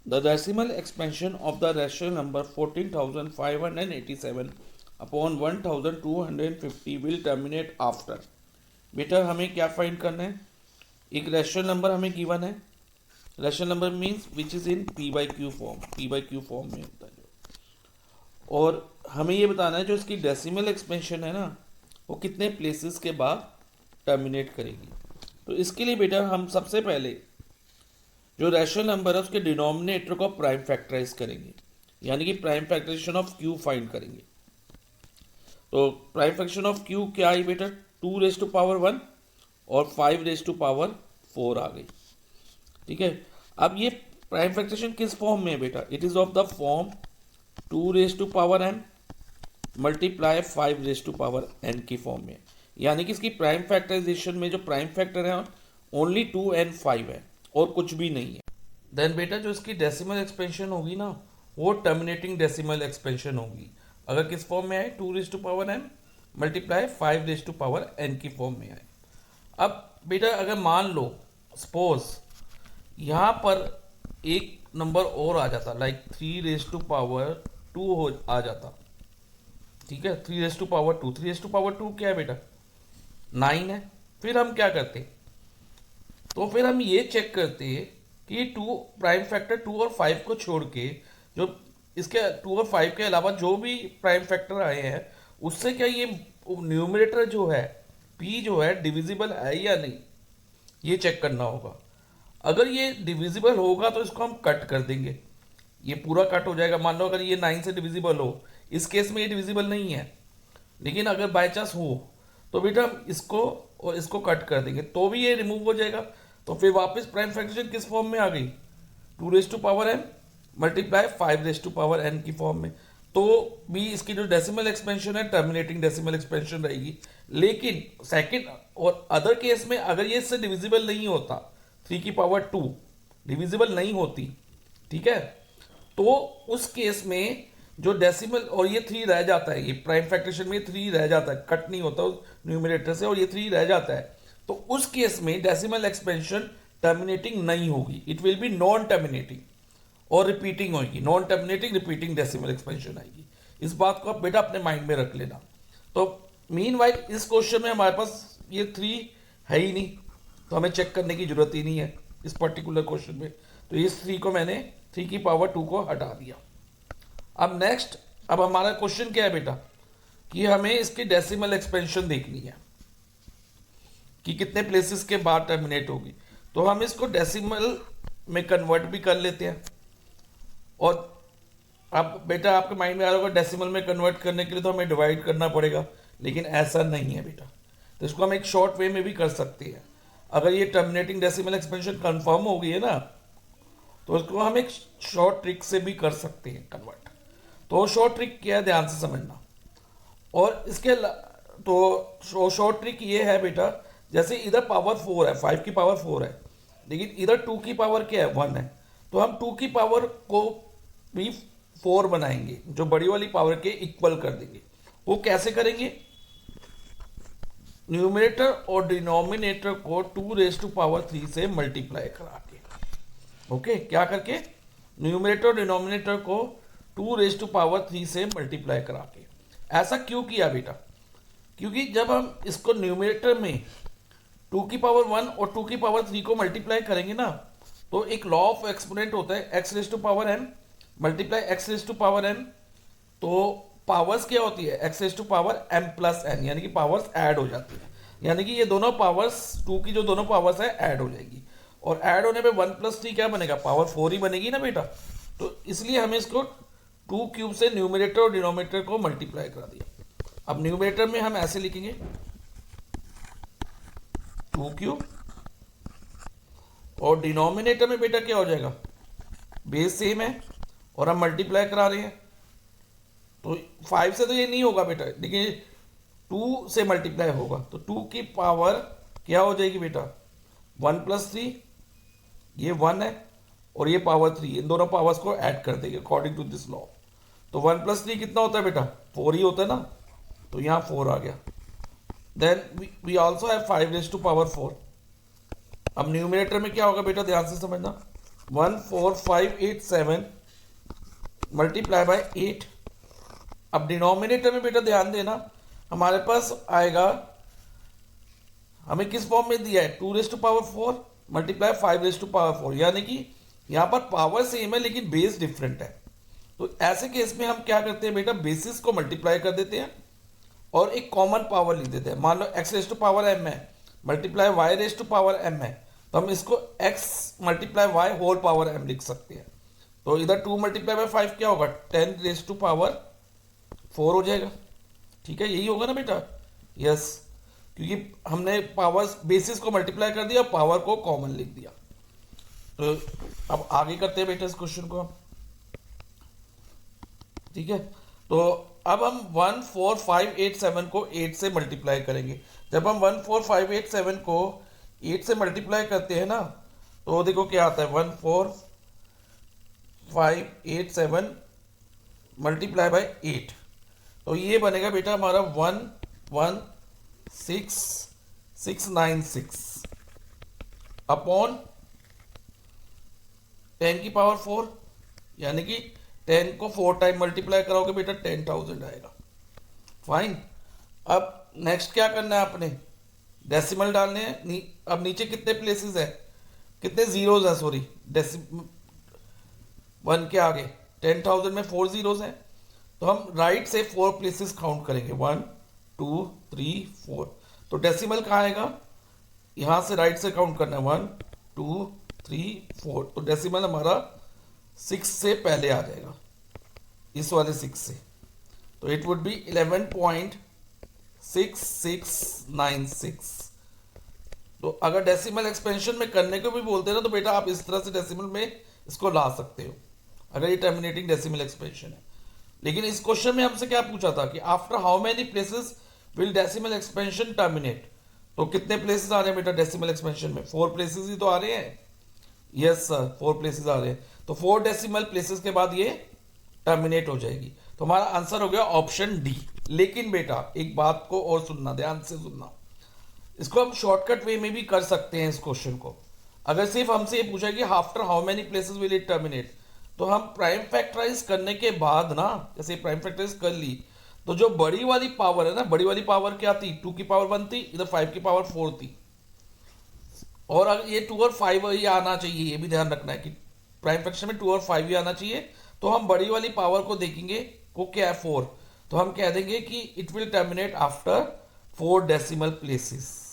The decimal expansion of the rational number 14,587 upon 1,250 will terminate after. बेटा हमें क्या find करना है? एक रैशनल नंबर हमें गिवन है. Rational number means which is in P by Q form. P by Q form में होता है जो. और हमें ये बताना है जो इसकी डेसिमल एक्सपेंशन है ना, वो कितने प्लेसेस के बाद टर्मिनेट करेगी. तो इसके लिए बेटा हम सबसे पहले जो रैशनल नंबर है उसके डिनोमिनेटर को प्राइम फैक्टराइज करेंगे, यानी कि prime factorisation of q find करेंगे. तो प्राइम फैक्टराइजेशन ऑफ क्यू क्या आई बेटा? 2 रेज टू पावर 1 और 5 रेज टू पावर 4 आ गई. ठीक है. अब ये प्राइम फैक्टराइजेशन किस फॉर्म में है बेटा? It is of the form 2 raise to power n multiply 5 raise to power n की फॉर्म में. यानी कि इसकी प्राइम फैक्टराइजेशन में जो प्राइम फैक्टर है ओनली 2 and 5 है और कुछ भी नहीं है. देन बेटा जो इसकी डेसिमल एक्सपेंशन होगी ना, वो टर्मिनेटिंग डेसिमल एक्सपेंशन होगी. अगर किस फॉर्म में आए? 2 raise to power n multiply 5 raise to power n की फॉर्म में आए. अब बेटा अगर मान लो सपोज यहाँ पर एक नंबर और आ जाता, लाइक 3 रेज टू पावर 2 हो आ जाता. ठीक है. 3 raise to power 2. 3 raise to power 2 क्या है बेटा? 9 है. फिर हम क्या करते? तो फिर हम ये चेक करते हैं कि 2 प्राइम फैक्टर 2 और 5 को छोड़ के जो इसके 2 और 5 के अलावा जो भी प्राइम फैक्टर आए हैं उससे क्या ये न्यूमरेटर जो है p जो है डिविजिबल है या नहीं, ये चेक करना होगा. अगर ये डिविजिबल होगा तो इसको हम कट कर देंगे. ये पूरा कट हो जाएगा. मान लो अगर ये 9 से डिविजिबल हो, इस केस में ये डिविजिबल नहीं है, लेकिन अगर बाय चांस हो तो बेटा हम इसको और इसको कट कर देंगे तो भी ये रिमूव हो जाएगा. तो फिर वापस प्राइम फैक्टराइजेशन किस फॉर्म में आ गई? 2 raise to power n multiply 5 raise to power n की फॉर्म में. तो भी इसकी जो डेसिमल एक्सपेंशन है टर्मिनेटिंग डेसिमल एक्सपेंशन रहेगी. लेकिन सेकंड और अदर केस में अगर ये इससे डिविजिबल नहीं होता, 3 की पावर 2 डिविजिबल नहीं होती, ठीक है, तो उस केस में जो डेसिमल और ये 3 रह जाता है, ये प्राइम फैक्टरेशन में 3 रह जाता है, कट नहीं होता उस न्यूमरेटर से और ये 3 रह जाता है, तो उस केस में डेसिमल एक्सपेंशन टर्मिनेटिंग नहीं होगी. It will be non terminating और रिपीटिंग होगी. Non terminating repeating decimal expansion आएगी. इस बात को आप बेटा अपने माइंड में रख लेना. तो मीन वाइल इस क्वेश्चन में हमारे पास ये 3 है ही नहीं, तो हमें चेक करने की जरूरत ही नहीं है इस पर्टिकुलर क्वेश्चन में. तो इस 3 को मैंने 3 की पावर 2 को हटा दिया. अब नेक्स्ट, अब हमारा क्वेश्चन क्या है बेटा कि हमें इसकी डेसिमल एक्सपेंशन देखनी है कि कितने प्लेसेस के बाद टर्मिनेट होगी. तो हम इसको डेसिमल में कन्वर्ट भी कर लेते हैं. और अब बेटा आपके माइंड में आ रहा होगा डेसिमल में कन्वर्ट करने के लिए तो हमें डिवाइड करना पड़ेगा, लेकिन ऐसा नहीं है बेटा. तो इसको हम एक शॉर्ट वे में भी कर सकते हैं. अगर ये टर्मिनेटिंग डेसिमल एक्सपेंशन कंफर्म हो गई है ना, तो इसको हम एक शॉर्ट ट्रिक से भी कर सकते हैं कन्वर्ट. तो शॉर्ट ट्रिक क्या है ध्यान से समझना. और इसके तो शॉर्ट ट्रिक ये है बेटा, जैसे इधर पावर 4 है, 5 की पावर 4 है, लेकिन इधर 2 की पावर क्या है? 1 है. तो हम 2 की पावर को भी 4 बनाएंगे, जो बड़ी वाली पावर के इक्वल कर देंगे. वो कैसे करेंगे? न्यूमरेटर और डिनोमिनेटर को 2 रेज टू पावर 3 से मल्टीप्लाई करा के. ओके, क्या करके? न्यूमरेटर और डिनोमिनेटर को 2 रेज टू पावर 3 से मल्टीप्लाई करा के. ऐसा क्यों किया बेटा? क्योंकि जब हम इसको न्यूमरेटर में 2 की पावर 1 और 2 की पावर 3 को मल्टीप्लाई करेंगे ना, तो एक लॉ ऑफ एक्सपोनेंट होता है x raise to power n multiply x raise to power n. तो पावर्स क्या होती है? x raise to power m plus n, यानी कि पावर्स ऐड हो जाती है. यानी कि ये दोनों पावर्स 2 की जो दोनों पावर्स है ऐड हो जाएगी. और ऐड होने पे 1 + 3 क्या बनेगा? पावर 4 ही बनेगी ना बेटा. तो इसलिए हमें इसको 2 क्यूब से न्यूमरेटर और डिनोमिनेटर को मल्टीप्लाई करा दिया. अब न्यूमरेटर में हम ऐसे लिखेंगे 2 क्यूब, और डिनोमिनेटर में बेटा क्या हो जाएगा? बेस सेम है और हम मल्टीप्लाई करा रहे हैं. तो 5 से तो ये नहीं होगा बेटा, लेकिन 2 से मल्टीप्लाई होगा. तो 2 की पावर क्या हो जाएगी बेटा? 1 + 3, ये 1 है और ये पावर 3, इन दोनों पावर्स को ऐड कर देंगे अकॉर्डिंग टू दिस लॉ. तो 1 + 3 कितना होता है बेटा? 4 ही होता है ना. तो यहाँ 4 आ गया. Then we also have 5 raise to power 4. अब न्यूमरेटर में क्या होगा बेटा? ध्यान से समझना. 14587 मल्टीप्लाई बाय 8। अब डिनोमिनेटर में बेटा ध्यान देना, हमारे पास आएगा, हमें किस फॉर्म में दिया है, 2⁴ मल्टीप्लाई 5⁴, यानी कि यहाँ पर पावर सेम है लेकिन बेस डिफरेंट है। तो ऐसे केस में हम क्या करते हैं बेटा, बेसिस को मल्टीप्लाई कर देते हैं और एक कॉमन पावर लिख देते हैं। मान लो x⁻m है, मल्टीप्लाई y⁻m है, तो हम इसको x multiply y whole power m लिख सकते हैं। तो इधर 2 मल्टीप्लाई बाय 5 क्या होगा, 10⁻⁴ हो जाएगा। ठीक है, यही होगा ना बेटा, यस, क्योंकि हमने पावर बेसिस को मल्टीप्लाई कर दिया, पावर को कॉमन लिख दिया। तो अब आगे करते हैं बेटा इस क्वेश्चन को हम। ठीक है, तो अब हम 14587 को 8 से मल्टीप्लाई करेंगे। जब हम 14587 को 8 से मल्टीप्लाई करते हैं ना, तो देखो क्या आता है, 14587 मल्टीप्लाई बाय 8, तो ये बनेगा बेटा हमारा 116,696 अपॉन 10 की पावर 4, यानी कि 10 को 4 टाइम मल्टीप्लाई कराओगे बेटा 10,000 आएगा। फाइन। अब नेक्स्ट क्या करना है आपने, डेसिमल डालने हैं। अब नीचे कितने प्लेसेस है, कितने जीरोज हैं, सॉरी, 1 के आगे 10,000 में 4 जीरोज हैं, तो हम राइट से 4 प्लेसेस काउंट करेंगे, 1 2 3 4। तो डेसिमल कहाँ आएगा, यहाँ से राइट से काउंट करना है, 1 2 3 4। तो डेसिमल हमारा 6 से पहले आ जाएगा, इस वाले 6 से, तो इट वुड बी 11.6696। तो अगर डेसिमल एक्सपेंशन में करने को भी बोलते हैं ना, तो बेटा आप इस तरह से डेसिमल में इसको ला सकते हो, अगर ये टर्मिनेटिंग डेसिमल एक्सपेंशन है। लेकिन इस क्वेश्चन में हमसे क्या पूछा था कि after how many places will decimal expansion terminate. तो कितने प्लेसेस आ रहे हैं बेटा डेसिमल एक्सपेंशन में, 4 प्लेसेस ही तो आ रहे हैं। यस सर, 4 प्लेसेस आ रहे हैं, तो 4 डेसिमल प्लेसेस के बाद ये टर्मिनेट हो जाएगी। तो हमारा आंसर हो गया ऑप्शन डी। लेकिन बेटा एक बात को और सुनना, ध्यान से सुनना, इसको हम शॉर्टकट वे में भी कर सकते हैं इस क्वेश्चन को। अगर सिर्फ हमसे ये पूछा कि after how many places will it terminate, तो हम प्राइम फैक्टराइज करने के बाद ना, जैसे प्राइम फैक्टराइज कर ली, तो जो बड़ी वाली पावर है ना, बड़ी वाली पावर क्या थी, 2 की पावर 1 थी, इधर 5 की पावर 4 थी, और अगर ये 2 और 5 ही आना चाहिए, ये भी ध्यान रखना है कि प्राइम फ्रैक्शन में 2 और 5 ही आना चाहिए। तो हम बड़ी वाली पावर को देखेंगे, वो क्या है, 4, तो हम कह देंगे कि it will terminate after 4 decimal places.